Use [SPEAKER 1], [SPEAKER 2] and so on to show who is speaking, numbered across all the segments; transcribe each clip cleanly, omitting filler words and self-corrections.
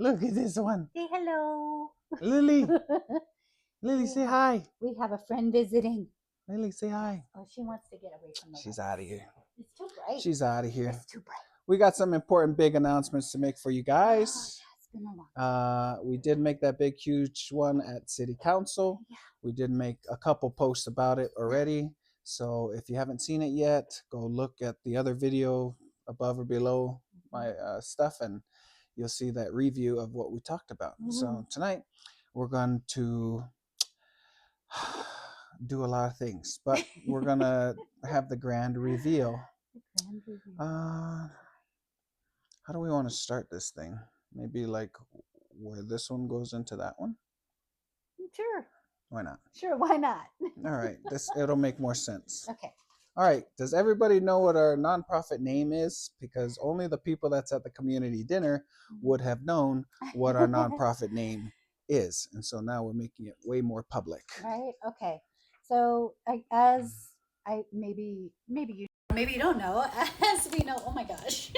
[SPEAKER 1] Look at this one.
[SPEAKER 2] Say hello.
[SPEAKER 1] Lily. Lily,
[SPEAKER 2] We
[SPEAKER 1] say
[SPEAKER 2] have-
[SPEAKER 1] hi.
[SPEAKER 2] We have a friend visiting.
[SPEAKER 1] Lily, say hi.
[SPEAKER 2] Oh, she wants to get away from the
[SPEAKER 1] She's
[SPEAKER 2] light.
[SPEAKER 1] out of here.
[SPEAKER 2] It's too bright.
[SPEAKER 1] She's out of here.
[SPEAKER 2] It's too bright.
[SPEAKER 1] We got some important big announcements to make for you
[SPEAKER 2] Oh,
[SPEAKER 1] guys.
[SPEAKER 2] yeah, it's been a long
[SPEAKER 1] We did make that big, huge one at City Council.
[SPEAKER 2] Yeah.
[SPEAKER 1] We did make a couple posts about it already. So if you haven't seen it yet, go look at the other video above or below my stuff, and you'll see that review of what we talked about. So tonight we're going to do a lot of things, but we're going to have the grand reveal.
[SPEAKER 2] The grand reveal.
[SPEAKER 1] How do we want to start this thing? Maybe like where this one goes into that one?
[SPEAKER 2] Sure.
[SPEAKER 1] Why not?
[SPEAKER 2] Sure, why not?
[SPEAKER 1] All right, it'll make more sense.
[SPEAKER 2] Okay.
[SPEAKER 1] All right, does everybody know what our nonprofit name is? Because only the people that's at the community dinner would have known what our nonprofit name is. And so now we're making it way more public.
[SPEAKER 2] Right? Okay. So maybe you don't know, as we know, oh my gosh.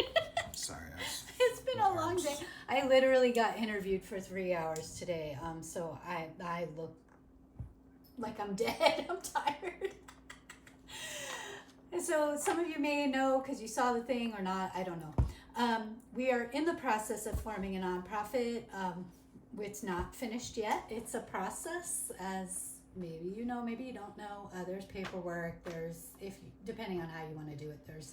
[SPEAKER 1] Sorry.
[SPEAKER 2] It's been a long day. I literally got interviewed for 3 hours today. So I look like I'm dead. I'm tired. And so some of you may know because you saw the thing or not. I don't know. We are in the process of forming a nonprofit. It's not finished yet. It's a process, as maybe you know, maybe you don't know. There's paperwork. There's depending on how you want to do it. There's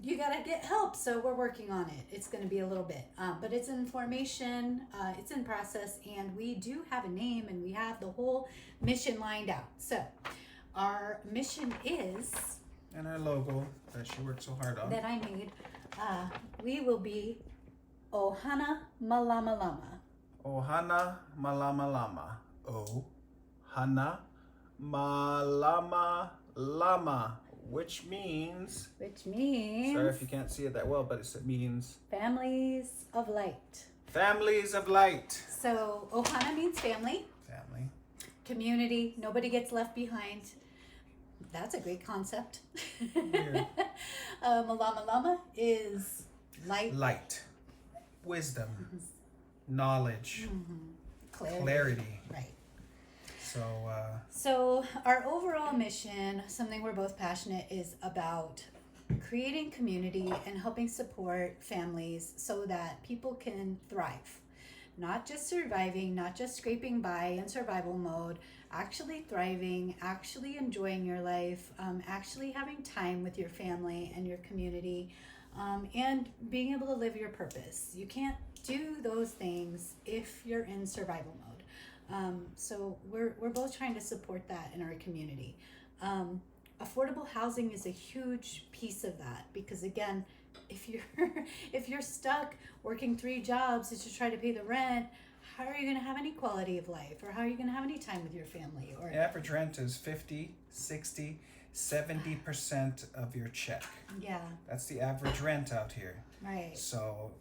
[SPEAKER 2] you gotta get help, so we're working on it. It's going to be a little bit, but it's in formation. It's in process, and we do have a name, and we have the whole mission lined out. So our mission is,
[SPEAKER 1] and our logo that she worked so hard on,
[SPEAKER 2] that I made, we will be OHANA MALAMA LAMA.
[SPEAKER 1] OHANA MALAMA LAMA. OHANA MALAMA LAMA. Which means, sorry if you can't see it that well, but it means
[SPEAKER 2] families of light.
[SPEAKER 1] Families of light.
[SPEAKER 2] So Ohana means family.
[SPEAKER 1] Family.
[SPEAKER 2] Community. Nobody gets left behind. That's a great concept.
[SPEAKER 1] Yeah.
[SPEAKER 2] Malama Lama is light.
[SPEAKER 1] Light. Wisdom. Knowledge. Clarity.
[SPEAKER 2] Right.
[SPEAKER 1] So
[SPEAKER 2] our overall mission, something we're both passionate, is about creating community and helping support families so that people can thrive. Not just surviving, not just scraping by in survival mode, actually thriving, actually enjoying your life, actually having time with your family and your community, and being able to live your purpose. You can't do those things if you're in survival mode. So we're both trying to support that in our community. Affordable housing is a huge piece of that, because again, if you're stuck working 3 jobs to try to pay the rent, how are you going to have any quality of life, or how are you going to have any time with your family? Or
[SPEAKER 1] the average rent is 50, 60, 70% of your check.
[SPEAKER 2] Yeah.
[SPEAKER 1] That's the average rent out here.
[SPEAKER 2] Right.
[SPEAKER 1] So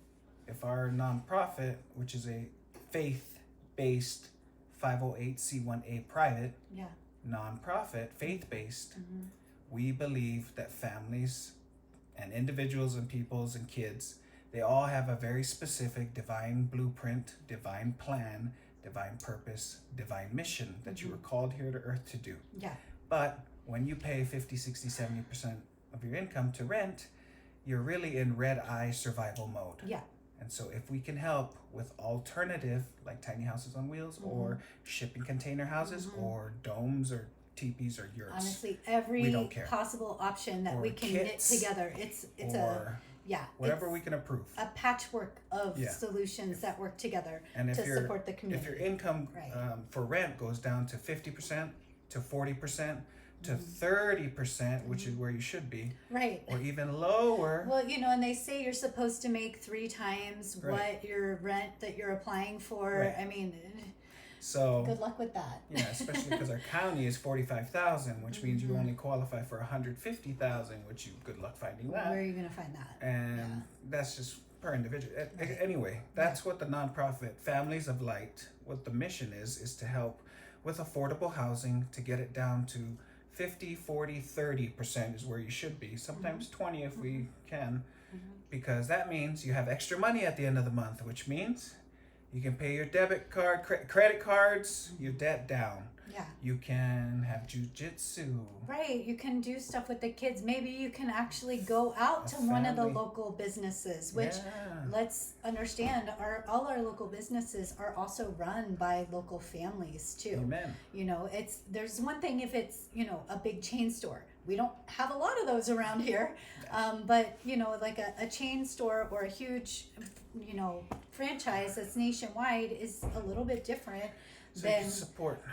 [SPEAKER 1] if our nonprofit, which is a faith-based 508c1a private nonprofit, faith-based, we believe that families and individuals and peoples and kids, they all have a very specific divine blueprint, divine plan, divine purpose, divine mission that you were called here to earth to do.
[SPEAKER 2] Yeah.
[SPEAKER 1] But when you pay 50, 60, 70% of your income to rent, you're really in red eye survival mode.
[SPEAKER 2] Yeah.
[SPEAKER 1] And so if we can help with alternative, like tiny houses on wheels, or shipping container houses, or domes, or teepees, or yurts.
[SPEAKER 2] Honestly, every possible option that we can knit together, it's
[SPEAKER 1] whatever we can approve.
[SPEAKER 2] A patchwork of solutions that work together
[SPEAKER 1] and
[SPEAKER 2] to support the community.
[SPEAKER 1] If your income for rent goes down to 50%, to 40%, to 30%, which is where you should be,
[SPEAKER 2] right,
[SPEAKER 1] or even lower.
[SPEAKER 2] Well, and they say you're supposed to make 3 times what your rent that you're applying for. Right. I mean, so good luck with that.
[SPEAKER 1] Yeah, especially because our county is 45,000, which means you only qualify for 150,000, which you good luck finding that.
[SPEAKER 2] Where are you going to find that?
[SPEAKER 1] And that's just per individual. Right. Anyway, that's what the nonprofit Families of Light, what the mission is to help with affordable housing, to get it down to 50, 40, 30% is where you should be. Sometimes 20 if we can. because that means you have extra money at the end of the month, which means you can pay your debit card, credit cards, your debt down.
[SPEAKER 2] Yeah.
[SPEAKER 1] You can have jujitsu.
[SPEAKER 2] Right. You can do stuff with the kids. Maybe you can actually go out to one of the local businesses, which let's understand all our local businesses are also run by local families too.
[SPEAKER 1] Amen.
[SPEAKER 2] You know, there's one thing if it's, a big chain store. We don't have a lot of those around here. But like a chain store or a huge, franchise that's nationwide is a little bit different.
[SPEAKER 1] So you can support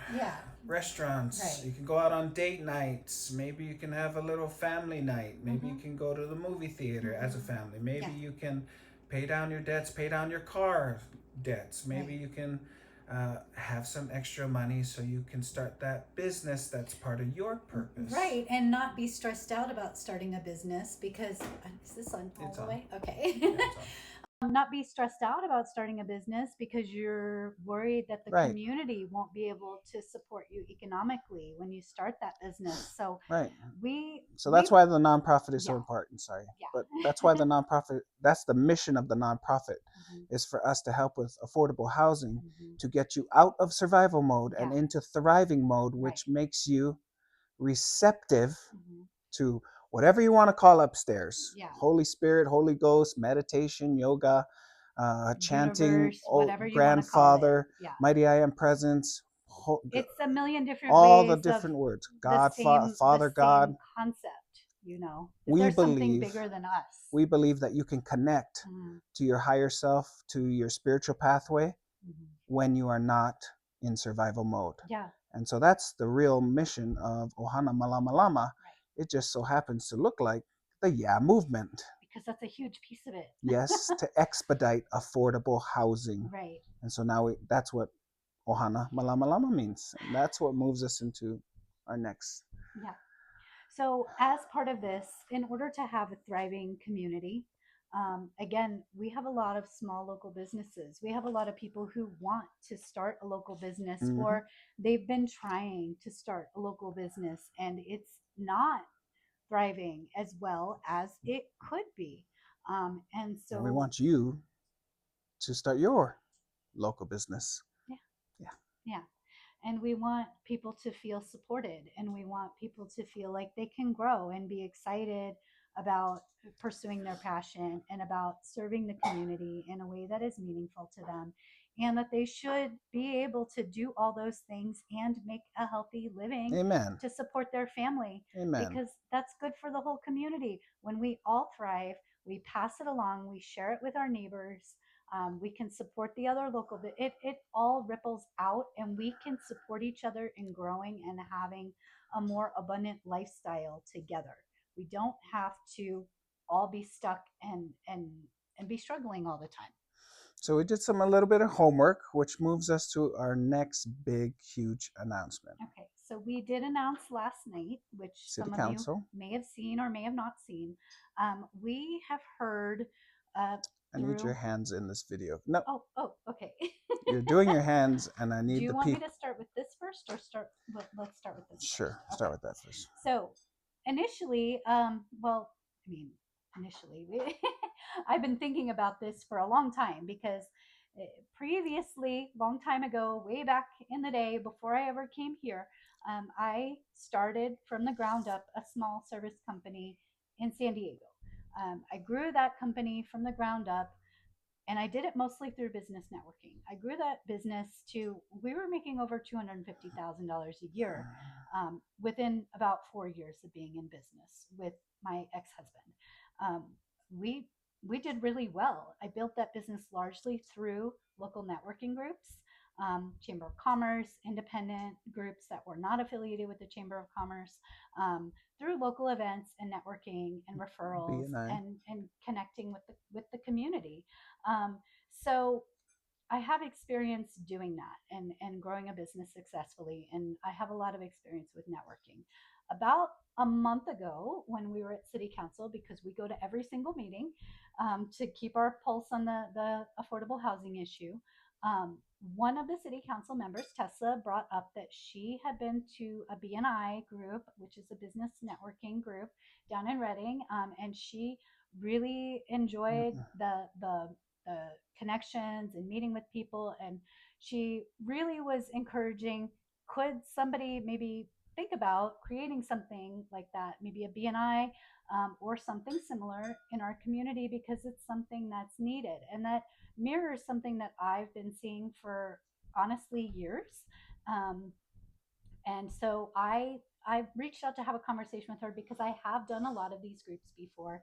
[SPEAKER 1] restaurants.
[SPEAKER 2] Right.
[SPEAKER 1] You can go out on date nights. Maybe you can have a little family night. Maybe you can go to the movie theater as a family. Maybe you can pay down your debts, pay down your car debts. Maybe you can have some extra money so you can start that business that's part of your purpose.
[SPEAKER 2] Right, and not be stressed out about starting a business because is this on all the way? Okay. Not be stressed out about starting a business because you're worried that the community won't be able to support you economically when you start that business. So
[SPEAKER 3] that's why the nonprofit is so important. But that's why the nonprofit, that's the mission of the nonprofit, is for us to help with affordable housing to get you out of survival mode and into thriving mode, which makes you receptive to whatever you want to call upstairs. Holy Spirit, Holy Ghost, meditation, yoga, chanting,
[SPEAKER 2] universe, whatever you
[SPEAKER 3] grandfather, mighty I am presence.
[SPEAKER 2] It's a million different
[SPEAKER 3] all
[SPEAKER 2] ways
[SPEAKER 3] the different words.
[SPEAKER 2] God,
[SPEAKER 3] Father, God.
[SPEAKER 2] Concept, there's something bigger than us.
[SPEAKER 3] We believe that you can connect to your higher self, to your spiritual pathway when you are not in survival mode.
[SPEAKER 2] Yeah.
[SPEAKER 3] And so that's the real mission of OHANA Malama Lama. Right. It just so happens to look like the movement.
[SPEAKER 2] Because that's a huge piece of it.
[SPEAKER 3] Yes, to expedite affordable housing.
[SPEAKER 2] Right.
[SPEAKER 3] And so now that's what OHANA Malama Lama means. And that's what moves us into our next.
[SPEAKER 2] Yeah. So as part of this, in order to have a thriving community, again, we have a lot of small local businesses. We have a lot of people who want to start a local business or they've been trying to start a local business and it's not thriving as well as it could be. And so
[SPEAKER 3] we want you to start your local business.
[SPEAKER 2] Yeah. And we want people to feel supported and we want people to feel like they can grow and be excited about pursuing their passion and about serving the community in a way that is meaningful to them and that they should be able to do all those things and make a healthy living.
[SPEAKER 3] Amen.
[SPEAKER 2] To support their family.
[SPEAKER 3] Amen.
[SPEAKER 2] Because that's good for the whole community. When we all thrive, we pass it along, we share it with our neighbors. We can support the other local. It all ripples out, and we can support each other in growing and having a more abundant lifestyle together. We don't have to all be stuck and be struggling all the time.
[SPEAKER 3] So we did a little bit of homework, which moves us to our next big, huge announcement.
[SPEAKER 2] Okay, so we did announce last night, which
[SPEAKER 3] City
[SPEAKER 2] some
[SPEAKER 3] Council.
[SPEAKER 2] of you may have seen or may have not seen. We have heard.
[SPEAKER 3] I need your hands in this video. No.
[SPEAKER 2] Oh, okay.
[SPEAKER 3] You're doing your hands, and I need the
[SPEAKER 2] Do you want me to start with this first, or let's start with this?
[SPEAKER 3] Sure,
[SPEAKER 2] first.
[SPEAKER 3] Start with that first.
[SPEAKER 2] So, initially, I've been thinking about this for a long time because previously, long time ago, way back in the day, before I ever came here, I started from the ground up a small service company in San Diego. I grew that company from the ground up and I did it mostly through business networking. I grew that business to, we were making over $250,000 a year within about 4 years of being in business with my ex-husband. We we did really well. I built that business largely through local networking groups, Chamber of Commerce, independent groups that were not affiliated with the Chamber of Commerce, through local events and networking and referrals and connecting with the community. So I have experience doing that and growing a business successfully, and I have a lot of experience with networking. About a month ago, when we were at City Council, because we go to every single meeting to keep our pulse on the affordable housing issue, one of the City Council members, Tessa, brought up that she had been to a BNI group, which is a business networking group down in Reading, and she really enjoyed the connections and meeting with people, and she really was encouraging, could somebody maybe think about creating something like that, maybe a BNI, or something similar in our community, because it's something that's needed and that mirrors something that I've been seeing for honestly years. Um, and so I reached out to have a conversation with her because I have done a lot of these groups before.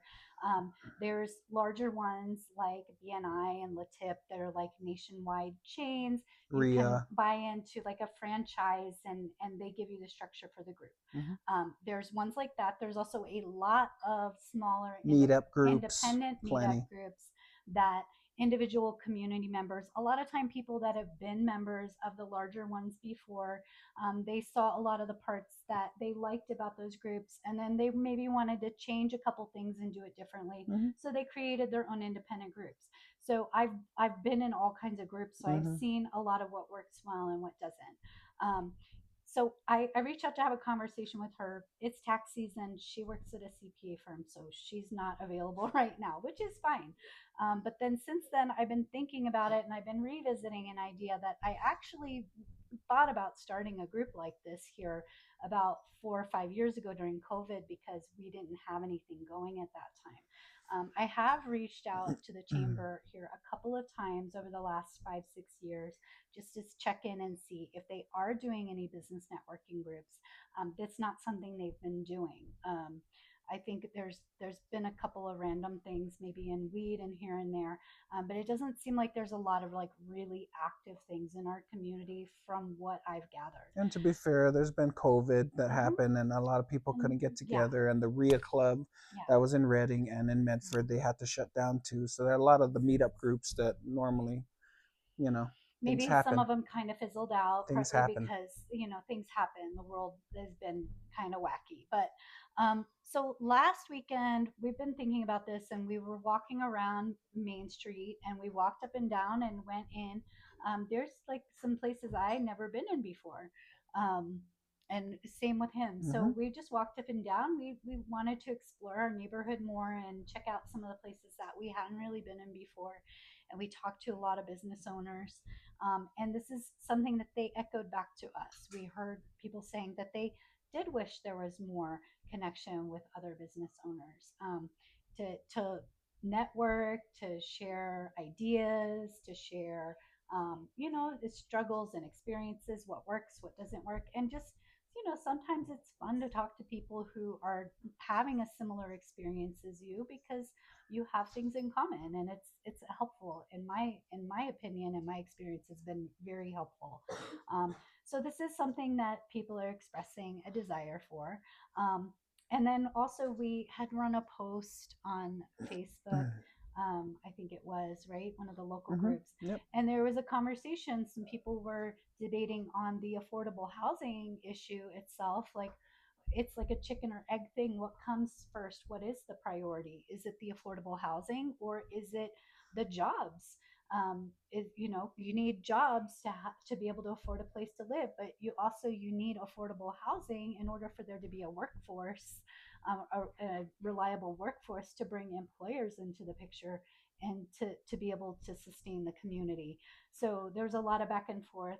[SPEAKER 2] There's larger ones like BNI and Latip that are like nationwide chains. You can
[SPEAKER 3] Ria.
[SPEAKER 2] buy into like a franchise, and they give you the structure for the group.
[SPEAKER 3] Hmm.
[SPEAKER 2] There's ones like that. There's also a lot of smaller
[SPEAKER 3] Meetup groups,
[SPEAKER 2] independent meetup
[SPEAKER 3] plenty.
[SPEAKER 2] groups that individual community members, a lot of time people that have been members of the larger ones before, they saw a lot of the parts that they liked about those groups, and then they maybe wanted to change a couple things and do it differently.
[SPEAKER 3] Hmm.
[SPEAKER 2] So they created their own independent groups. So I've been in all kinds of groups, so I've seen a lot of what works well and what doesn't. So I reached out to have a conversation with her. It's tax season. She works at a CPA firm, so she's not available right now, which is fine. But then since then, I've been thinking about it, and I've been revisiting an idea that I actually thought about starting a group like this here about 4 or 5 years ago during COVID, because we didn't have anything going at that time. I have reached out to the chamber here a couple of times over the last 5, 6 years, just to check in and see if they are doing any business networking groups. That's not something they've been doing. I think there's been a couple of random things, maybe in weed and here and there, but it doesn't seem like there's a lot of like really active things in our community from what I've gathered.
[SPEAKER 3] And to be fair, there's been COVID that happened, and a lot of people couldn't get together. And the RIA Club that was in Reading and in Medford, they had to shut down too. So there are a lot of the meetup groups that normally, you know, things
[SPEAKER 2] Maybe some
[SPEAKER 3] happen.
[SPEAKER 2] of them kind of fizzled out,
[SPEAKER 3] Things
[SPEAKER 2] partly
[SPEAKER 3] happen.
[SPEAKER 2] because things happen. The world has been kind of wacky. But so last weekend we've been thinking about this, and we were walking around Main Street, and we walked up and down and went in. There's like some places I never been in before. Um, and same with him.
[SPEAKER 3] Mm-hmm.
[SPEAKER 2] So we just walked up and down. We wanted to explore our neighborhood more and check out some of the places that we hadn't really been in before. And we talked to a lot of business owners, and this is something that they echoed back to us. We heard people saying that they did wish there was more connection with other business owners, to network, to share ideas, to share, the struggles and experiences, what works, what doesn't work, and just sometimes it's fun to talk to people who are having a similar experience as you, because you have things in common, and it's helpful, in my opinion, and my experience has been very helpful. So this is something that people are expressing a desire for. And then also we had run a post on Facebook. I think it was right, one of the local groups.
[SPEAKER 3] Yep.
[SPEAKER 2] And there was a conversation, some people were debating on the affordable housing issue itself, like it's like a chicken or egg thing. What comes first? What is the priority? Is it the affordable housing, or is it the jobs? You need jobs to be able to afford a place to live, but you need affordable housing in order for there to be a workforce, a reliable workforce to bring employers into the picture, and to be able to sustain the community. So there's a lot of back and forth,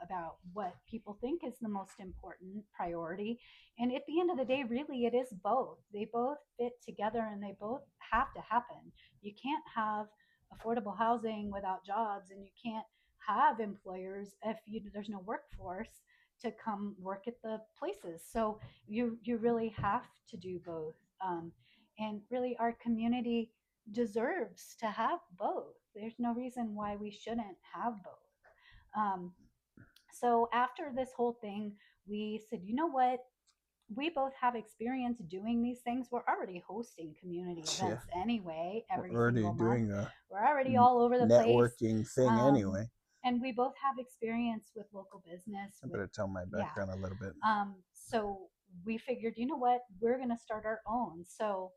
[SPEAKER 2] about what people think is the most important priority. And at the end of the day, really, it is both. They both fit together, and they both have to happen. You can't have affordable housing without jobs, and you can't have employers if there's no workforce to come work at the places. So you really have to do both. And really, our community deserves to have both. There's no reason why we shouldn't have both. So after this whole thing, we said, you know what? We both have experience doing these things. We're already hosting community events anyway, every
[SPEAKER 3] We're already
[SPEAKER 2] single month.
[SPEAKER 3] doing a
[SPEAKER 2] We're already all over the place.
[SPEAKER 3] networking thing anyway.
[SPEAKER 2] And we both have experience with local business.
[SPEAKER 3] I better tell my background a little bit.
[SPEAKER 2] So we figured, you know what? We're going to start our own. So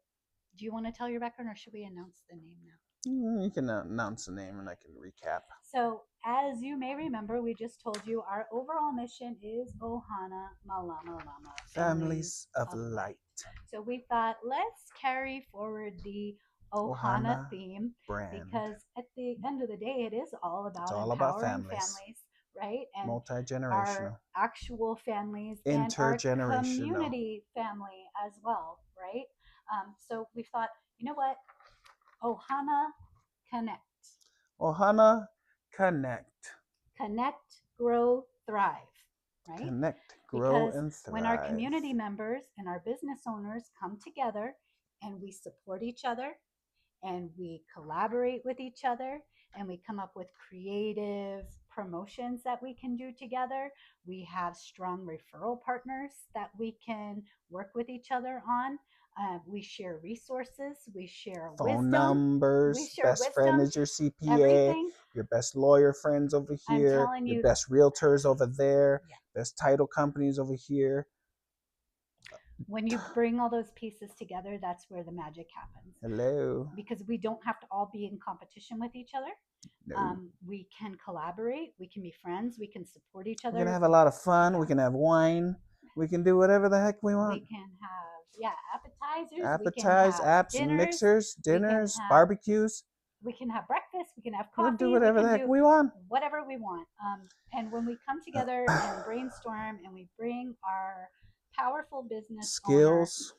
[SPEAKER 2] do you want to tell your background, or should we announce the name now?
[SPEAKER 3] You can announce the name and I can recap.
[SPEAKER 2] So, as you may remember, we just told you our overall mission is OHANA Malama Lama,
[SPEAKER 3] Families of Light.
[SPEAKER 2] So we thought, let's carry forward the OHANA theme,
[SPEAKER 3] brand.
[SPEAKER 2] because at the end of the day, it is all
[SPEAKER 3] It's
[SPEAKER 2] about
[SPEAKER 3] all about
[SPEAKER 2] empowering
[SPEAKER 3] families.
[SPEAKER 2] families, right? And
[SPEAKER 3] Multi-generational.
[SPEAKER 2] our actual families and our
[SPEAKER 3] Intergenerational.
[SPEAKER 2] community family as well, right? So we thought, you know what? OHANA Connect.
[SPEAKER 3] OHANA Connect.
[SPEAKER 2] Connect, grow, thrive, right?
[SPEAKER 3] Connect, grow,
[SPEAKER 2] Because
[SPEAKER 3] and thrive.
[SPEAKER 2] when our community members and our business owners come together and we support each other and we collaborate with each other and we come up with creative promotions that we can do together, we have strong referral partners that we can work with each other on. We share resources, we share
[SPEAKER 3] Phone
[SPEAKER 2] wisdom, we
[SPEAKER 3] numbers.
[SPEAKER 2] share
[SPEAKER 3] Best friend
[SPEAKER 2] wisdom,
[SPEAKER 3] is your CPA.
[SPEAKER 2] everything.
[SPEAKER 3] Your best lawyer friends over
[SPEAKER 2] I'm
[SPEAKER 3] here.
[SPEAKER 2] telling
[SPEAKER 3] Your
[SPEAKER 2] you,
[SPEAKER 3] best realtors over there.
[SPEAKER 2] yeah.
[SPEAKER 3] Best title companies over here.
[SPEAKER 2] When you bring all those pieces together, that's where the magic happens.
[SPEAKER 3] Hello.
[SPEAKER 2] Because we don't have to all be in competition with each other.
[SPEAKER 3] No.
[SPEAKER 2] We can collaborate. We can be friends. We can support each other.
[SPEAKER 3] We can have a lot of fun.
[SPEAKER 2] Yeah.
[SPEAKER 3] We can have wine. We can do whatever the heck we want.
[SPEAKER 2] We can have appetizers.
[SPEAKER 3] Appetize,
[SPEAKER 2] we can have
[SPEAKER 3] apps,
[SPEAKER 2] dinners,
[SPEAKER 3] mixers, dinners,
[SPEAKER 2] have,
[SPEAKER 3] barbecues.
[SPEAKER 2] We can have breakfast. We can have
[SPEAKER 3] We
[SPEAKER 2] coffee.
[SPEAKER 3] can do whatever the heck we want.
[SPEAKER 2] Whatever we want. And when we come together and brainstorm and we bring our powerful business
[SPEAKER 3] skills,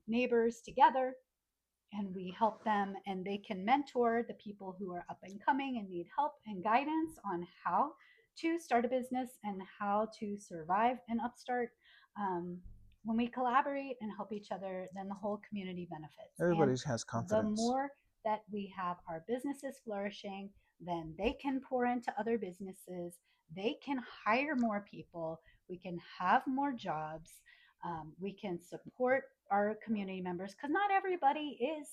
[SPEAKER 2] neighbors together, and we help them and they can mentor the people who are up and coming and need help and guidance on how to start a business and how to survive and upstart. When we collaborate and help each other, then the whole community benefits.
[SPEAKER 3] Everybody has confidence.
[SPEAKER 2] The more that we have our businesses flourishing, then they can pour into other businesses. They can hire more people. We can have more jobs. We can support our community members because not everybody is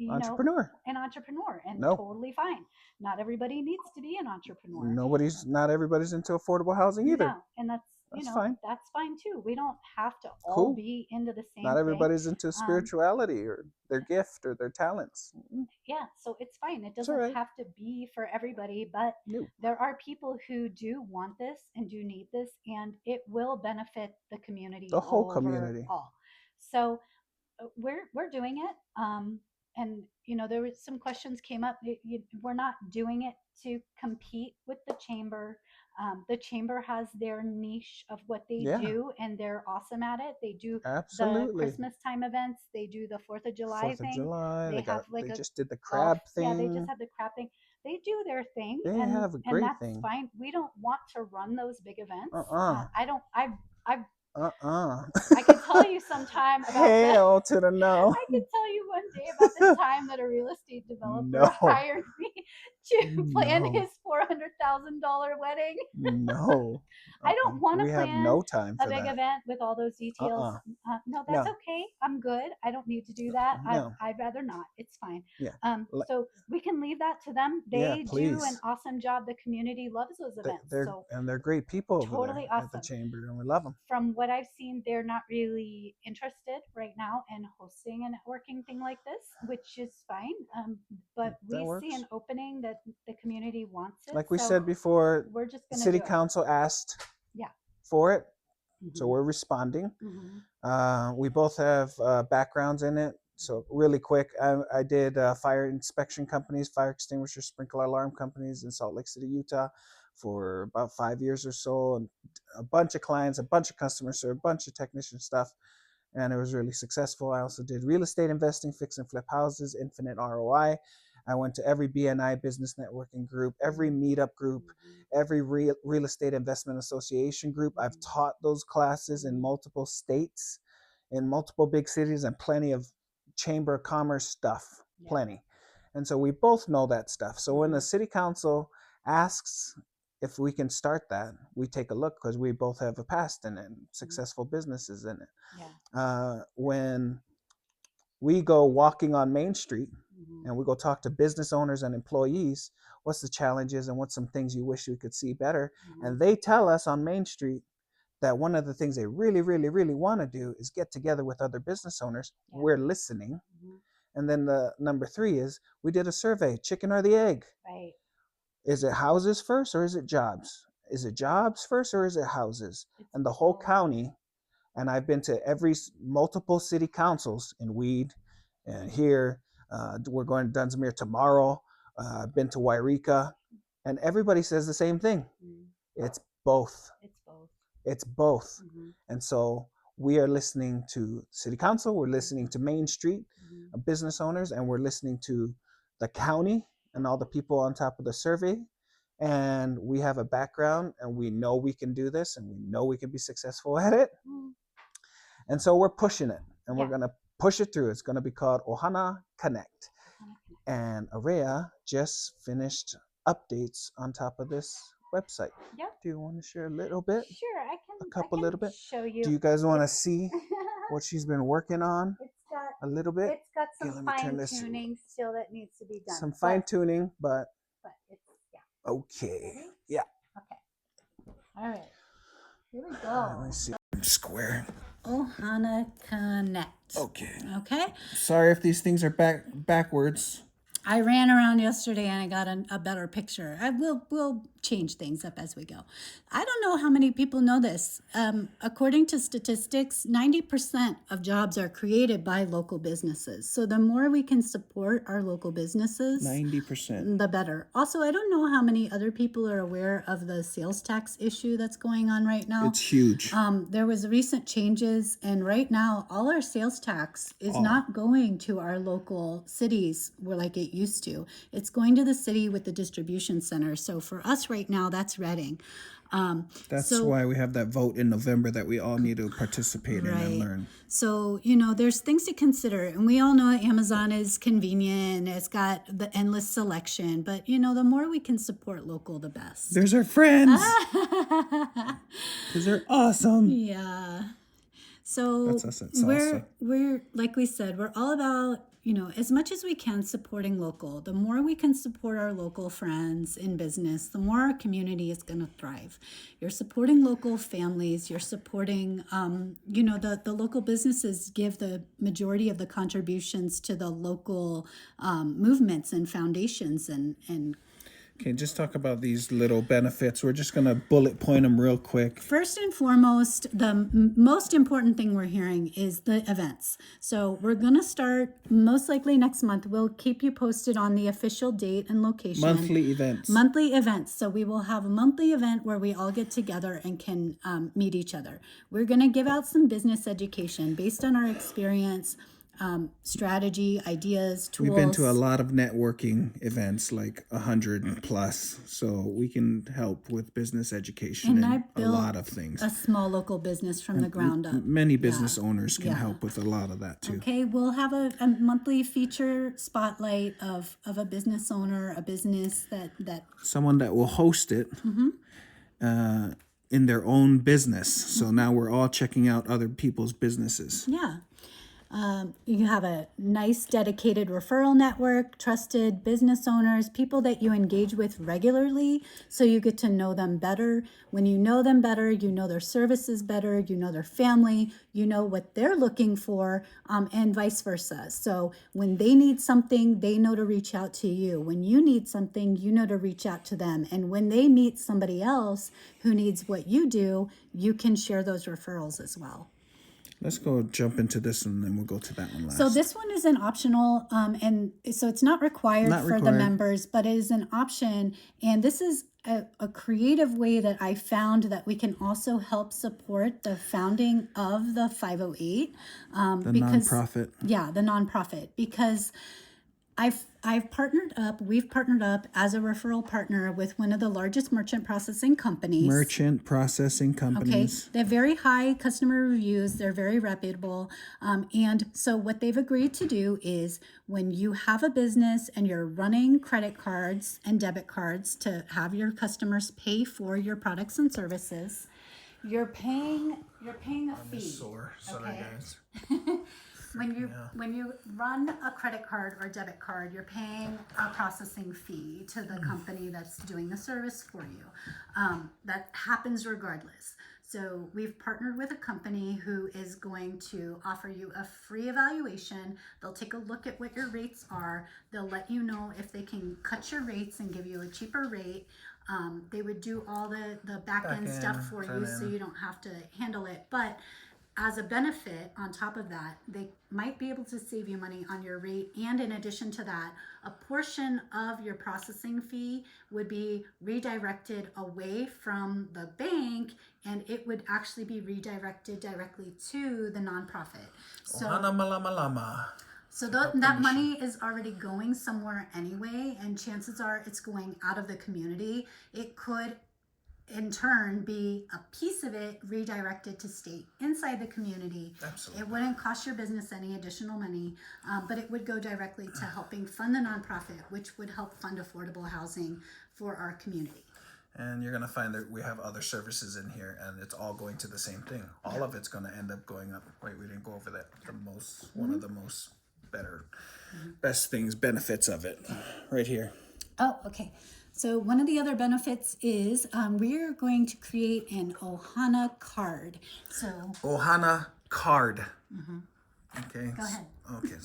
[SPEAKER 3] entrepreneur.
[SPEAKER 2] An entrepreneur, and totally fine. Not everybody needs to be an entrepreneur.
[SPEAKER 3] Not everybody's into affordable housing either.
[SPEAKER 2] No, and that's
[SPEAKER 3] fine.
[SPEAKER 2] That's fine too. We don't have to all be into the same
[SPEAKER 3] Not everybody's
[SPEAKER 2] thing.
[SPEAKER 3] into spirituality or their gift or their talents.
[SPEAKER 2] Yeah, so it's fine. It doesn't have to be for everybody, but there are people who do want this and do need this, and it will benefit the community,
[SPEAKER 3] the whole community.
[SPEAKER 2] So we're doing it. And there was some questions came up. We're not doing it to compete with the chamber. The chamber has their niche of what they do, and they're awesome at it. They do the Christmas time events. They do the 4th of July thing.
[SPEAKER 3] They just did the crab thing.
[SPEAKER 2] Yeah, they just had the crab thing. They do their thing.
[SPEAKER 3] They have a great thing.
[SPEAKER 2] That's fine. We don't want to run those big events.
[SPEAKER 3] I
[SPEAKER 2] don't. I could tell you sometime about
[SPEAKER 3] hell to the no.
[SPEAKER 2] I could tell you one day about the time that a real estate developer hired me to plan his $400,000 wedding.
[SPEAKER 3] No.
[SPEAKER 2] I don't want to plan
[SPEAKER 3] have no time for
[SPEAKER 2] a big event with all those details. No, that's okay. I'm good. I don't need to do that. I'd rather not. It's fine.
[SPEAKER 3] Yeah.
[SPEAKER 2] So we can leave that to them. They do an awesome job. The community loves those events.
[SPEAKER 3] They're great people
[SPEAKER 2] totally
[SPEAKER 3] over there
[SPEAKER 2] awesome.
[SPEAKER 3] At the chamber, and we love them.
[SPEAKER 2] From what I've seen, they're not really interested right now in hosting a networking thing like this, which is fine. But we see an opening that the community wants it.
[SPEAKER 3] Like we said before,
[SPEAKER 2] we're just going to
[SPEAKER 3] City Council asked for it, so we're responding. We both have backgrounds in it. So really quick, I did fire inspection companies, fire extinguisher, sprinkler alarm companies in Salt Lake City, Utah for about 5 years or so, and a bunch of clients, a bunch of customers, so a bunch of technician stuff, and it was really successful. I also did real estate investing, fix and flip houses, infinite ROI. I went to every BNI business networking group, every meetup group, every real estate investment association group. I've taught those classes in multiple states, in multiple big cities, and plenty of chamber of commerce stuff, plenty. And so we both know that stuff. So when the city council asks if we can start that, we take a look because we both have a past in it, and successful businesses in it. When we go walking on Main Street and we go talk to business owners and employees, what's the challenges and what's some things you wish we could see better? And they tell us on Main Street that one of the things they really, really, really want to do is get together with other business owners. We're listening. And then the number 3 is we did a survey, chicken or the egg.
[SPEAKER 2] Right.
[SPEAKER 3] Is it houses first or is it jobs? Is it jobs first or is it houses? And the whole county, and I've been to multiple city councils in Weed and here, We're going to Dunsmuir tomorrow. I've been to Wairika, and everybody says the same thing. It's both. It's both. And so we are listening to City Council, we're listening to Main Street business owners, and we're listening to the county and all the people on top of the survey. And we have a background, and we know we can do this, and we know we can be successful at it. And so we're pushing it, and we're going to push it through. It's going to be called OHANA Connect. And Araya just finished updates on top of this website.
[SPEAKER 2] Yep.
[SPEAKER 3] Do you want to share a little bit?
[SPEAKER 2] Sure, I can.
[SPEAKER 3] A couple little bit.
[SPEAKER 2] Show you.
[SPEAKER 3] Do you guys want to see what she's been working on?
[SPEAKER 2] It's got
[SPEAKER 3] a little bit.
[SPEAKER 2] It's got some fine tuning still that needs to be done.
[SPEAKER 3] Some fine tuning, but
[SPEAKER 2] it's
[SPEAKER 3] okay. Yeah.
[SPEAKER 2] Okay. All right. Here we go.
[SPEAKER 3] Let me see. Square.
[SPEAKER 2] OHANA Connect. Okay.
[SPEAKER 3] Sorry if these things are backwards.
[SPEAKER 2] I ran around yesterday and I got a better picture. We'll change things up as we go. I don't know how many people know this. According to statistics, 90% of jobs are created by local businesses. So the more we can support our local businesses,
[SPEAKER 3] 90%,
[SPEAKER 2] the better. Also, I don't know how many other people are aware of the sales tax issue that's going on right now.
[SPEAKER 3] It's huge.
[SPEAKER 2] There was recent changes, and right now all our sales tax is not going to our local cities where like it used to. It's going to the city with the distribution center. So for us right now, that's Reading.
[SPEAKER 3] That's why we have that vote in November that we all need to participate in and learn.
[SPEAKER 2] So, there's things to consider. And we all know Amazon is convenient. It's got the endless selection. But, the more we can support local, the best.
[SPEAKER 3] There's our friends. Because they're awesome.
[SPEAKER 2] Yeah. So we're like we said, we're all about, as much as we can supporting local. The more we can support our local friends in business, the more our community is going to thrive. You're supporting local families. You're supporting, the local businesses give the majority of the contributions to the local movements and foundations and
[SPEAKER 3] Okay, just talk about these little benefits. We're just going to bullet point them real quick.
[SPEAKER 2] First and foremost, the most important thing we're hearing is the events. So we're going to start most likely next month. We'll keep you posted on the official date and location.
[SPEAKER 3] Monthly events.
[SPEAKER 2] Monthly events. So we will have a monthly event where we all get together and can meet each other. We're going to give out some business education based on our experience, strategy, ideas, tools.
[SPEAKER 3] We've been to a lot of networking events, like 100 plus, so we can help with business education and a lot of things.
[SPEAKER 2] A small local business from the ground up.
[SPEAKER 3] Many business owners can help with a lot of that too.
[SPEAKER 2] Okay, we'll have a monthly feature spotlight of a business owner, a business that
[SPEAKER 3] someone that will host it in their own business. So now we're all checking out other people's businesses.
[SPEAKER 2] Yeah. You have a nice dedicated referral network, trusted business owners, people that you engage with regularly, so you get to know them better. When you know them better, you know their services better, you know their family, you know what they're looking for, and vice versa. So when they need something, they know to reach out to you. When you need something, you know to reach out to them. And when they meet somebody else who needs what you do, you can share those referrals as well.
[SPEAKER 3] Let's go jump into this and then we'll go to that one last.
[SPEAKER 2] So this one is an optional, and so it's not required for the members, but it is an option. And this is a creative way that I found that we can also help support the founding of the 508.
[SPEAKER 3] Nonprofit.
[SPEAKER 2] Yeah, the nonprofit, because we've partnered up as a referral partner with one of the largest merchant processing companies. Okay, they have very high customer reviews. They're very reputable. And so what they've agreed to do is when you have a business and you're running credit cards and debit cards to have your customers pay for your products and services, you're paying a fee.
[SPEAKER 3] Sorry guys.
[SPEAKER 2] When you run a credit card or debit card, you're paying a processing fee to the company that's doing the service for you. That happens regardless. So we've partnered with a company who is going to offer you a free evaluation. They'll take a look at what your rates are. They'll let you know if they can cut your rates and give you a cheaper rate. They would do all the back end stuff for you, so you don't have to handle it. But as a benefit on top of that, they might be able to save you money on your rate. And in addition to that, a portion of your processing fee would be redirected away from the bank, and it would actually be redirected directly to the nonprofit. So,
[SPEAKER 1] OHANA MALAMA LAMA.
[SPEAKER 2] So that money is already going somewhere anyway, and chances are it's going out of the community. It could in turn be a piece of it redirected to stay inside the community.
[SPEAKER 1] Absolutely.
[SPEAKER 2] It wouldn't cost your business any additional money, but it would go directly to helping fund the nonprofit, which would help fund affordable housing for our community.
[SPEAKER 1] And you're going to find that we have other services in here, and it's all going to the same thing. All of it's going to end up going up. Wait, we didn't go over that. One of the most best things, benefits of it, right here.
[SPEAKER 2] Oh, okay. So one of the other benefits is we're going to create an OHANA card. So
[SPEAKER 1] OHANA card. Okay.
[SPEAKER 2] Go ahead.
[SPEAKER 1] Okay.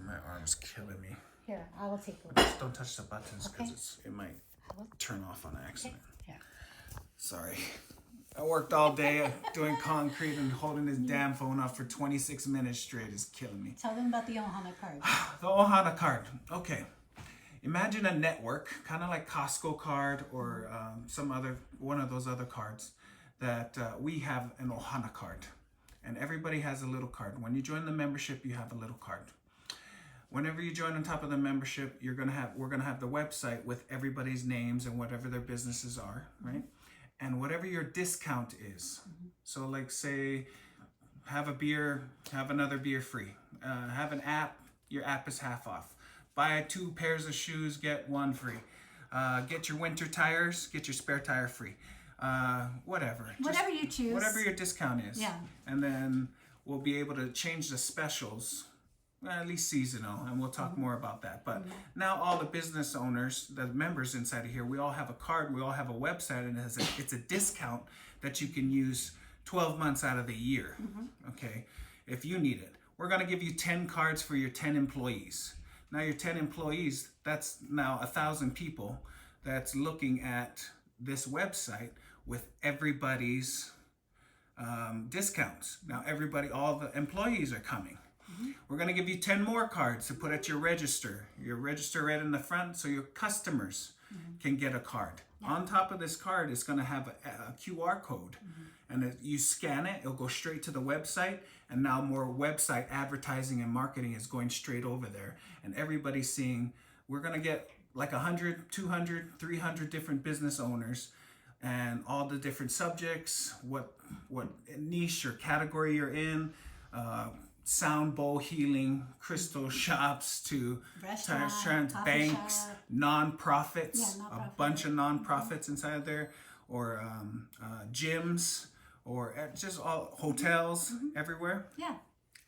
[SPEAKER 1] My arm's killing me.
[SPEAKER 2] Here, I will take it.
[SPEAKER 1] Just don't touch the buttons because it might turn off on accident.
[SPEAKER 2] Yeah.
[SPEAKER 1] Sorry. I worked all day doing concrete, and holding this damn phone up for 26 minutes straight is killing me.
[SPEAKER 2] Tell them about the OHANA card.
[SPEAKER 1] The OHANA card. Okay. Imagine a network, kind of like Costco card or one of those other cards that we have an OHANA card. And everybody has a little card. When you join the membership, you have a little card. Whenever you join on top of the membership, we're gonna have the website with everybody's names and whatever their businesses are, right? And whatever your discount is. So like say, have a beer, have another beer free. Have an app, your app is half off. Buy 2 pairs of shoes, get 1 free. Get your winter tires, get your spare tire free. Whatever.
[SPEAKER 2] Whatever you choose.
[SPEAKER 1] Whatever your discount is.
[SPEAKER 2] Yeah.
[SPEAKER 1] And then we'll be able to change the specials, at least seasonal, and we'll talk more about that. But now all the business owners, the members inside of here, we all have a card, we all have a website, and it's a discount that you can use 12 months out of the year, okay, if you need it. We're going to give you 10 cards for your 10 employees. Now your 10 employees, that's now 1,000 people that's looking at this website with everybody's discounts. Now all the employees are coming. We're going to give you 10 more cards to put at your register. Your register right in the front so your customers can get a card. On top of this card, it's going to have a QR code. And you scan it, it'll go straight to the website. And now more website advertising and marketing is going straight over there. And everybody's seeing, we're going to get like 100, 200, 300 different business owners and all the different subjects, what niche or category you're in, sound bowl healing, crystal shops to restaurants, banks, nonprofits, a bunch of nonprofits inside there, or gyms, or just all hotels everywhere.
[SPEAKER 2] Yeah.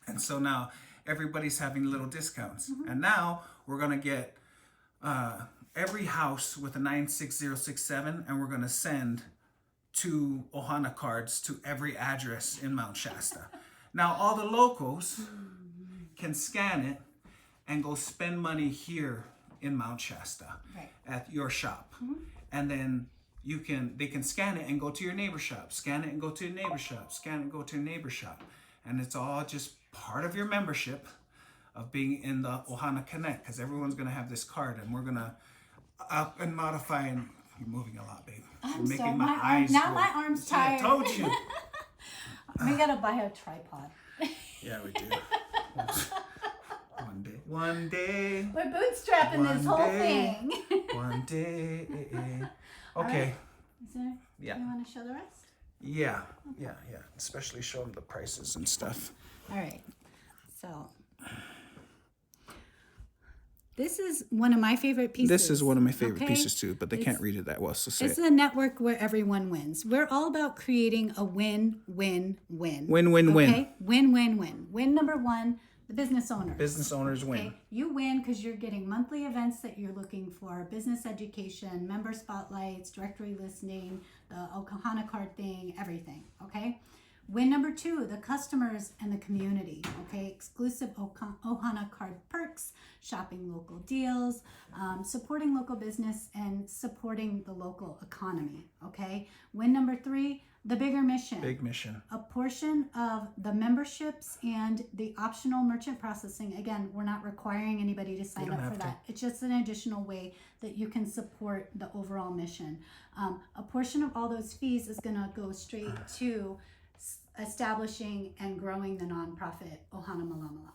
[SPEAKER 1] And so now everybody's having little discounts. And now we're going to get every house with a 96067, and we're going to send 2 OHANA cards to every address in Mount Shasta. Now all the locals can scan it and go spend money here in Mount Shasta at your shop. And then they can scan it and go to your neighbor shop, scan it and go to your neighbor shop, scan it and go to your neighbor shop. And it's all just part of your membership of being in the OHANA Connect, because everyone's going to have this card, and we're going to up and modify. And you're moving a lot, babe. You're making my eyes
[SPEAKER 2] now my arm's tired.
[SPEAKER 1] I told you.
[SPEAKER 2] We got to buy a tripod.
[SPEAKER 1] Yeah, we do. One day.
[SPEAKER 2] We're bootstrapping this whole thing.
[SPEAKER 1] One day. Okay.
[SPEAKER 2] Right. Is there?
[SPEAKER 1] Yeah.
[SPEAKER 2] You want to show the rest?
[SPEAKER 1] Yeah. Especially show them the prices and stuff.
[SPEAKER 2] All right. So this is one of my favorite pieces.
[SPEAKER 3] This is one of my favorite pieces too, but they can't read it that well, so say
[SPEAKER 2] it's a network where everyone wins. We're all about creating a win-win-win.
[SPEAKER 3] Win-win-win.
[SPEAKER 2] Okay? Win-win-win. Win number 1, the business owners.
[SPEAKER 1] Business owners win.
[SPEAKER 2] You win because you're getting monthly events that you're looking for, business education, member spotlights, directory listening, the OHANA card thing, everything, okay? Win number 2, the customers and the community, okay? Exclusive OHANA card perks, shopping local deals, supporting local business, and supporting the local economy, okay? Win number 3, The bigger mission.
[SPEAKER 1] Big mission.
[SPEAKER 2] A portion of the memberships and the optional merchant processing. Again, we're not requiring anybody to sign up for that. It's just an additional way that you can support the overall mission. A portion of all those fees is going to go straight to establishing and growing the nonprofit OHANA MALAMA LAMA.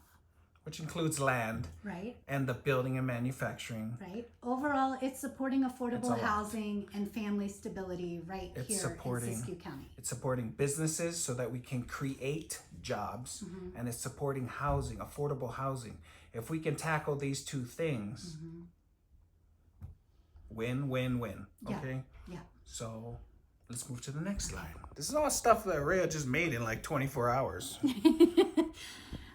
[SPEAKER 1] Which includes land,
[SPEAKER 2] right?
[SPEAKER 1] And the building and manufacturing,
[SPEAKER 2] right? Overall, it's supporting affordable housing and family stability here in Siskiyou County.
[SPEAKER 1] It's supporting businesses so that we can create jobs, and it's supporting housing, affordable housing. If we can tackle these two things, win, win, win. Okay?
[SPEAKER 2] Yeah.
[SPEAKER 1] So let's move to the next slide. This is all stuff that Rhea just made in like 24 hours.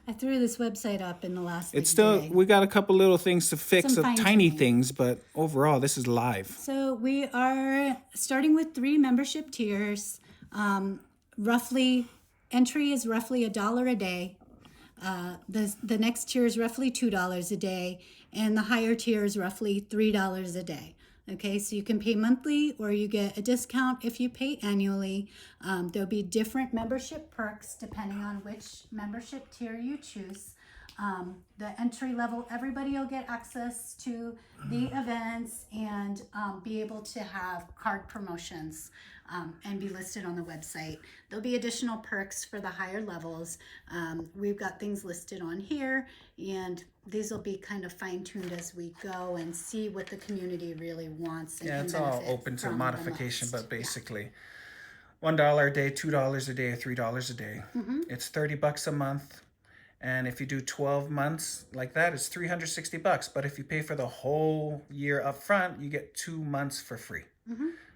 [SPEAKER 2] I threw this website up in the last
[SPEAKER 3] It's still,
[SPEAKER 2] day.
[SPEAKER 3] we got a couple little things to fix, of tiny things, but overall, this is live.
[SPEAKER 2] So we are starting with 3 membership tiers. Roughly, entry is roughly $1 a day. The next tier is roughly $2 a day, and the higher tier is roughly $3 a day. Okay, so you can pay monthly or you get a discount if you pay annually. There'll be different membership perks depending on which membership tier you choose. The entry level, everybody will get access to the events and be able to have card promotions and be listed on the website. There'll be additional perks for the higher levels. We've got things listed on here, and these will be kind of fine-tuned as we go and see what the community really wants. And
[SPEAKER 1] it's all open to modification, but basically $1 a day, $2 a day, or $3 a day. It's $30 a month. And if you do 12 months like that, it's $360. But if you pay for the whole year up front, you get 2 months for free.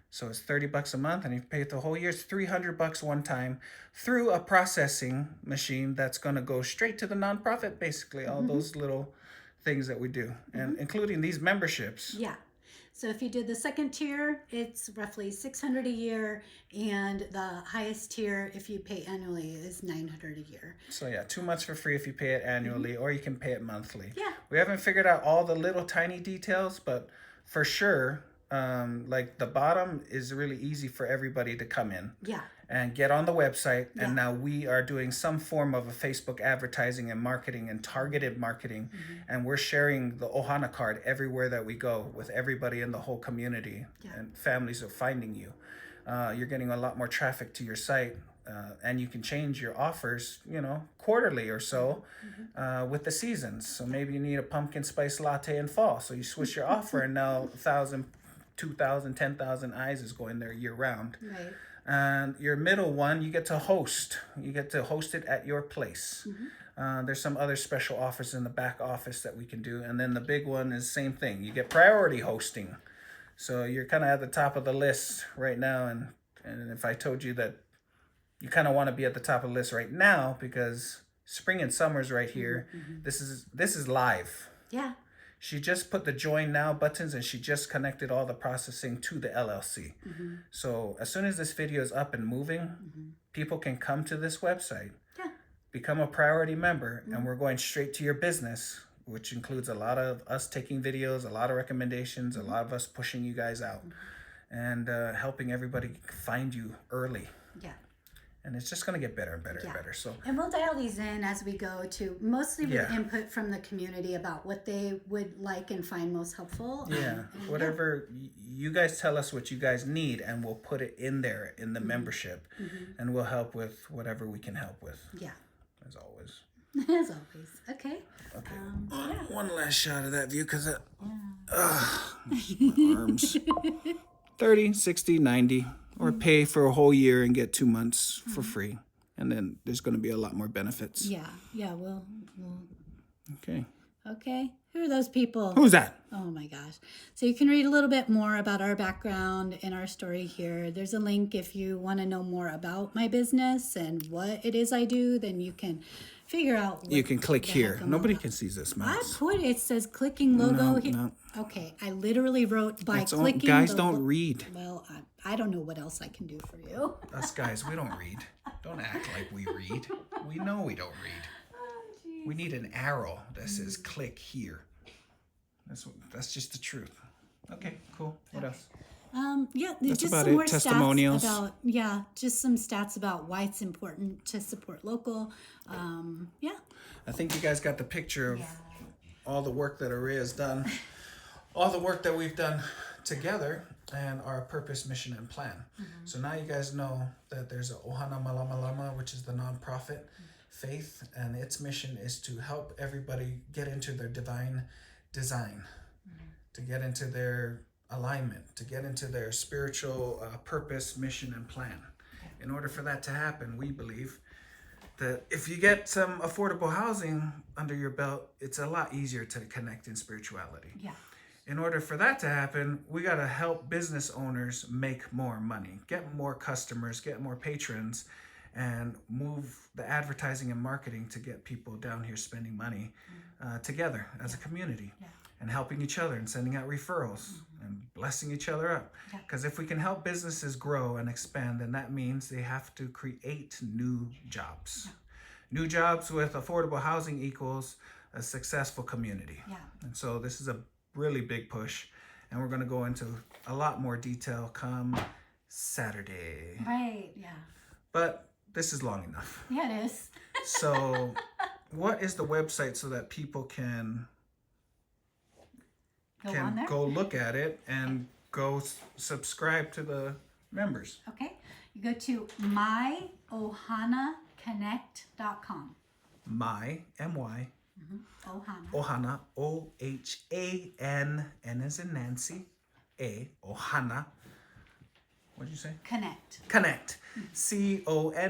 [SPEAKER 1] So it's $30 a month, and if you pay the whole year, it's $300 one time through a processing machine that's going to go straight to the nonprofit, basically, all those little things that we do, and including these memberships.
[SPEAKER 2] Yeah. So if you did the second tier, it's roughly $600 a year, and the highest tier, if you pay annually, is $900 a year.
[SPEAKER 1] So yeah, 2 months for free if you pay it annually, or you can pay it monthly.
[SPEAKER 2] Yeah.
[SPEAKER 1] We haven't figured out all the little tiny details, but for sure, like the bottom is really easy for everybody to come in.
[SPEAKER 2] Yeah.
[SPEAKER 1] And get on the website, and now we are doing some form of a Facebook advertising and marketing and targeted marketing, and we're sharing the OHANA card everywhere that we go with everybody in the whole community, and families are finding you. You're getting a lot more traffic to your site, and you can change your offers, quarterly or so with the seasons. So maybe you need a pumpkin spice latte in fall, so you switch your offer, and now 1,000, 2,000, 10,000 eyes is going there year round.
[SPEAKER 2] Right.
[SPEAKER 1] And your middle one, you get to host. You get to host it at your place. There's some other special offers in the back office that we can do. And then the big one is same thing. You get priority hosting. So you're kind of at the top of the list right now. And if I told you that you kind of want to be at the top of the list right now because spring and summer's right here, this is live.
[SPEAKER 2] Yeah.
[SPEAKER 1] She just put the join now buttons, and she just connected all the processing to the LLC. So as soon as this video is up and moving, people can come to this website, become a priority member, and we're going straight to your business, which includes a lot of us taking videos, a lot of recommendations, a lot of us pushing you guys out, and helping everybody find you early.
[SPEAKER 2] Yeah.
[SPEAKER 1] And it's just going to get better and better and better. So,
[SPEAKER 2] and we'll dial these in as we go to, mostly with input from the community about what they would like and find most helpful.
[SPEAKER 1] Yeah, whatever you guys tell us what you guys need, and we'll put it in there in the membership, and we'll help with whatever we can help with.
[SPEAKER 2] Yeah.
[SPEAKER 1] As always.
[SPEAKER 2] As always. Okay.
[SPEAKER 1] One last shot of that view, because my arms. 30, 60, 90. Or pay for a whole year and get 2 months for free. And then there's going to be a lot more benefits.
[SPEAKER 2] Yeah, we'll...
[SPEAKER 1] Okay.
[SPEAKER 2] Okay. Who are those people?
[SPEAKER 1] Who's that?
[SPEAKER 2] Oh my gosh. So you can read a little bit more about our background and our story here. There's a link if you want to know more about my business and what it is I do, then you can figure out what
[SPEAKER 1] you can click here. Nobody can see this mouse.
[SPEAKER 2] I put it says clicking logo here.
[SPEAKER 1] No.
[SPEAKER 2] Okay, I literally wrote by clicking.
[SPEAKER 1] Guys don't read.
[SPEAKER 2] Well, I don't know what else I can do for you.
[SPEAKER 1] Us guys, we don't read. Don't act like we read. We know we don't read.
[SPEAKER 2] Oh,
[SPEAKER 1] we need an arrow that says click here. That's just the truth. Okay, cool. What else?
[SPEAKER 3] That's
[SPEAKER 2] just
[SPEAKER 3] about
[SPEAKER 2] some
[SPEAKER 3] it.
[SPEAKER 2] more
[SPEAKER 3] Testimonials.
[SPEAKER 2] stats about just some stats about why it's important to support local.
[SPEAKER 1] I think you guys got the picture of all the work that Aria has done, all the work that we've done together, and our purpose, mission, and plan. So now you guys know that there's a OHANA MALAMA LAMA, which is the nonprofit faith, and its mission is to help everybody get into their divine design, to get into their alignment, to get into their spiritual purpose, mission, and plan. In order for that to happen, we believe that if you get some affordable housing under your belt, it's a lot easier to connect in spirituality. In order for that to happen, we got to help business owners make more money, get more customers, get more patrons, and move the advertising and marketing to get people down here spending money together as a community. And helping each other and sending out referrals and blessing each other up. Because if we can help businesses grow and expand, then that means they have to create new jobs. New jobs with affordable housing equals a successful community. And so this is a really big push. And we're going to go into a lot more detail come Saturday.
[SPEAKER 2] Right,
[SPEAKER 1] But this is long enough.
[SPEAKER 2] Yeah, it is.
[SPEAKER 1] So what is the website so that people can go look at it and go subscribe to the members?
[SPEAKER 2] Okay. You go to myohanaconnect.com.
[SPEAKER 1] M-Y,
[SPEAKER 2] OHANA.
[SPEAKER 1] OHANA, O-H-A-N, N as in Nancy, A, OHANA. What did you say? Connect. C-O-N-N-E-C-T.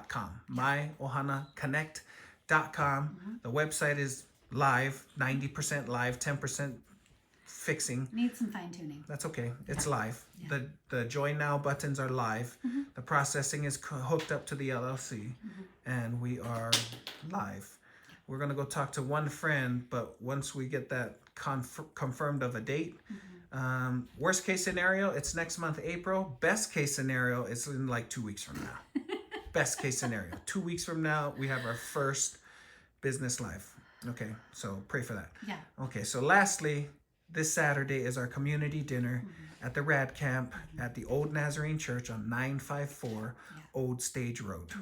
[SPEAKER 1] .com. myohanaconnect.com. The website is live, 90% live, 10% fixing.
[SPEAKER 2] Needs some fine tuning.
[SPEAKER 1] That's okay. It's live. The join now buttons are live. The processing is hooked up to the LLC, and we are live. We're going to go talk to one friend, but once we get that confirmed of a date, worst case scenario, it's next month, April. Best case scenario, it's in like 2 weeks from now. Best case scenario, 2 weeks from now, we have our first business live. Okay, so pray for that. Okay, so lastly, this Saturday is our community dinner at the Rad Camp at the Old Nazarene Church on 954 Old Stage Road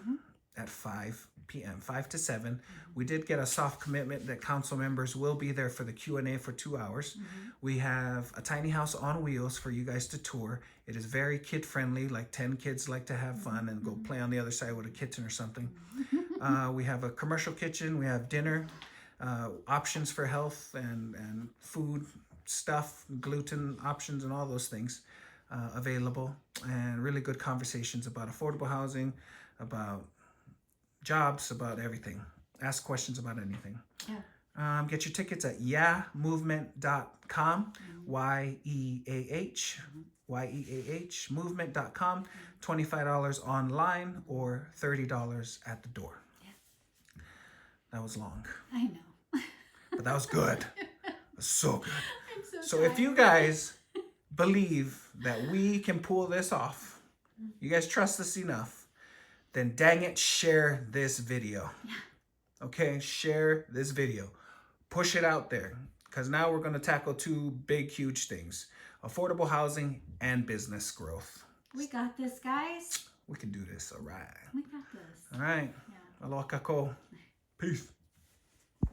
[SPEAKER 1] at 5 p.m., 5 to 7. We did get a soft commitment that council members will be there for the Q&A for 2 hours. We have a tiny house on wheels for you guys to tour. It is very kid-friendly, like 10 kids like to have fun and go play on the other side with a kitten or something. We have a commercial kitchen. We have dinner, options for health and food stuff, gluten options and all those things available, and really good conversations about affordable housing, about jobs, about everything. Ask questions about anything. Get your tickets at yeahmovement.com, Y-E-A-H, movement.com, $25 online or $30 at the door. That was long.
[SPEAKER 2] I know.
[SPEAKER 1] But that was good. It was so good.
[SPEAKER 2] I'm
[SPEAKER 1] So if you guys believe that we can pull this off, you guys trust us enough, then dang it, share this video. Okay, share this video. Push it out there, because now we're going to tackle two big, huge things: affordable housing and business growth.
[SPEAKER 2] We got this, guys.
[SPEAKER 1] We can do this, all right.
[SPEAKER 2] We got this.
[SPEAKER 1] All right. Aloha kako. Peace.